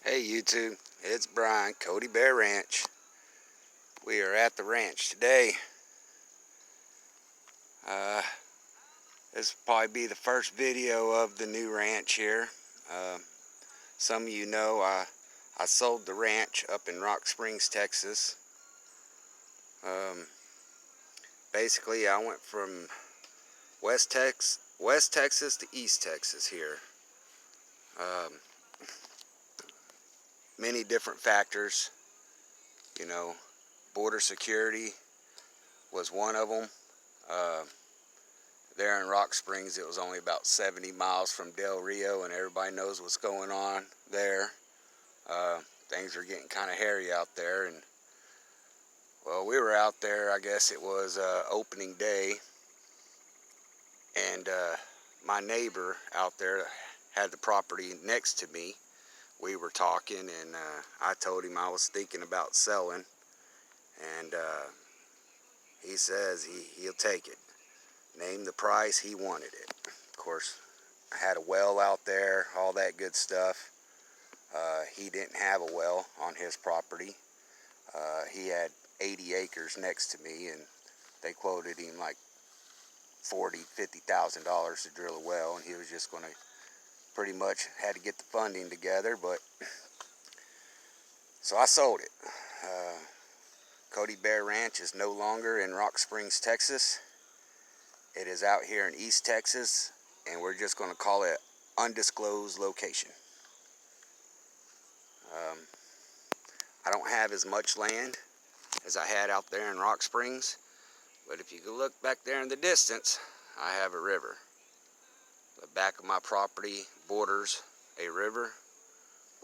Hey YouTube, it's Brian, Cody Bear Ranch. We are at the ranch today. This will probably be the first video of the new ranch here. Uh, some of you know I sold the ranch up in Rock Springs, Texas. Basically, I went from West Texas to East Texas here. Many different factors, you know, border security was one of them. There in Rock Springs, it was only about 70 miles from Del Rio, and everybody knows what's going on there. Things are getting kind of hairy out there, and well, we were out there, I guess it was opening day, and my neighbor out there had the property next to me. We were talking, and I told him I was thinking about selling, and he says he'll take it. Named the price, he wanted it. Of course, I had a well out there, all that good stuff. He didn't have a well on his property. He had 80 acres next to me, and they quoted him like $40,000-$50,000 to drill a well, and he was just going to pretty much had to get the funding together. But so I sold it. Cody Bear Ranch is no longer in Rock Springs, Texas. It is out here in East Texas, and we're just going to call it undisclosed location. I don't have as much land as I had out there in Rock Springs, but if you can look back there in the distance, I have a river. The back of my property borders a river,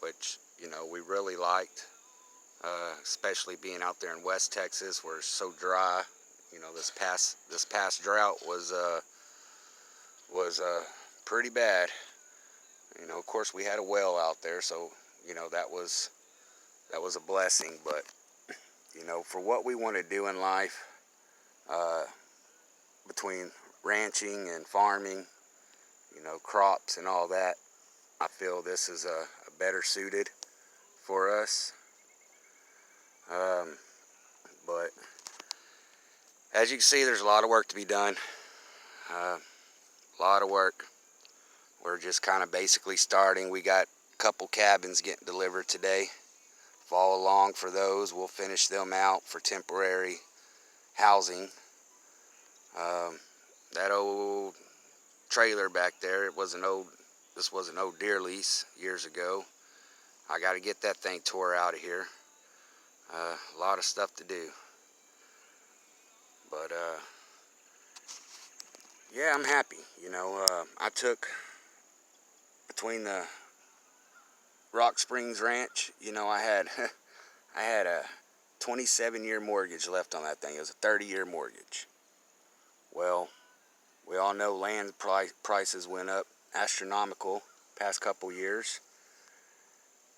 which, you know, we really liked, especially being out there in West Texas where it's so dry. You know, this past drought was pretty bad. You know, of course we had a well out there, so you know that was a blessing. But you know, for what we want to do in life, between ranching and farming, you know, crops and all that, I feel this is a better suited for us. But as you can see, there's a lot of work to be done. A lot of work. We're just kind of basically starting. We got a couple cabins getting delivered today. Follow along for those. We'll finish them out for temporary housing. That old trailer back there, this was an old deer lease years ago. I got to get that thing tore out of here. A lot of stuff to do. But yeah, I'm happy. You know, I took, between the Rock Springs Ranch, you know, I had I had a 27-year mortgage left on that thing. It was a 30-year mortgage. Well, we all know land prices went up astronomical past couple years.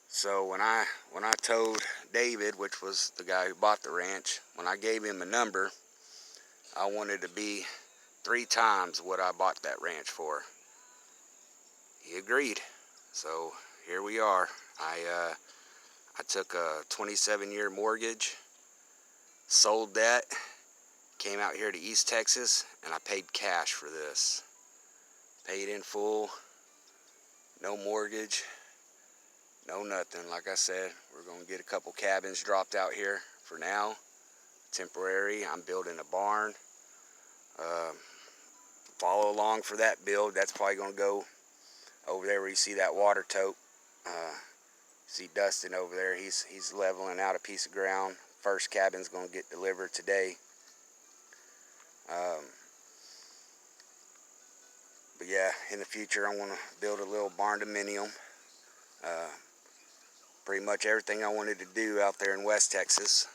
So when I told David, which was the guy who bought the ranch, when I gave him a number, I wanted to be 3 times what I bought that ranch for. He agreed. So here we are. I took a 27-year mortgage, sold that, came out here to East Texas, and I paid cash for this. Paid in full, no mortgage, no nothing. Like I said, we're going to get a couple cabins dropped out here for now, temporary. I'm building a barn. Follow along for that build. That's probably going to go over there where you see that water tote. See Dustin over there. He's leveling out a piece of ground. First cabin's going to get delivered today. But yeah, in the future I want to build a little barn dominium. Pretty much everything I wanted to do out there in West Texas.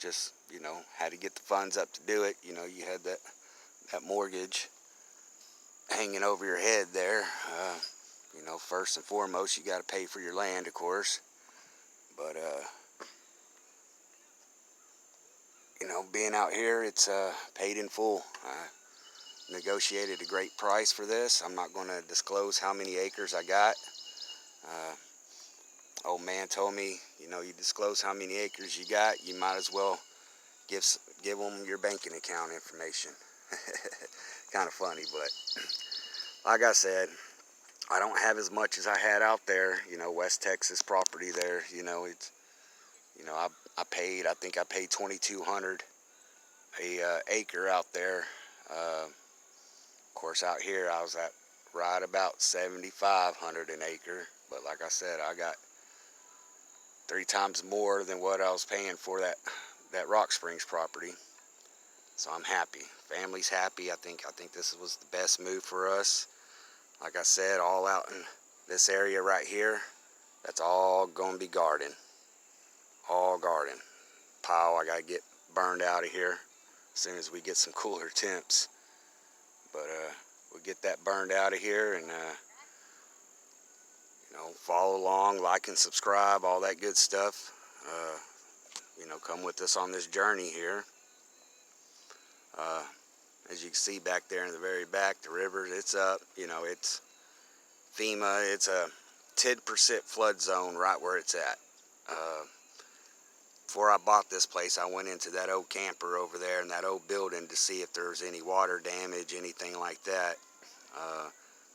Just, you know, had to get the funds up to do it. You know, you had that mortgage hanging over your head there. You know, first and foremost, you got to pay for your land, of course. But you know, being out here, it's paid in full. I negotiated a great price for this. I'm not going to disclose how many acres I got. old man told me, you know, you disclose how many acres you got, you might as well give them your banking account information. Kind of funny, but like I said, I don't have as much as I had out there. You know, West Texas property there. You know, it's, you know, I think I paid $2,200 a acre out there. Of course, out here I was at right about $7,500 an acre. But like I said, I got 3 times more than what I was paying for that Rock Springs property. So I'm happy. Family's happy. I think this was the best move for us. Like I said, all out in this area right here, that's all gonna be garden. All garden. Pile I gotta get burned out of here as soon as we get some cooler temps. But we'll get that burned out of here, and you know, follow along, like and subscribe, all that good stuff. You know, come with us on this journey here. As you can see back there in the very back, the river, it's up. You know, it's FEMA. It's a 10% flood zone right where it's at. Before I bought this place, I went into that old camper over there in that old building to see if there was any water damage, anything like that.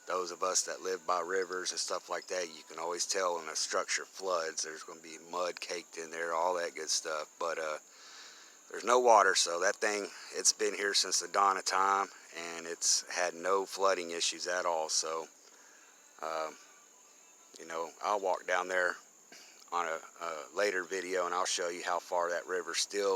Those of us that live by rivers and stuff like that, you can always tell when a structure floods. There's going to be mud caked in there, all that good stuff. But there's no water, so that thing, it's been here since the dawn of time, and it's had no flooding issues at all. So, you know, I'll walk down there on a later video, and I'll show you how far that river still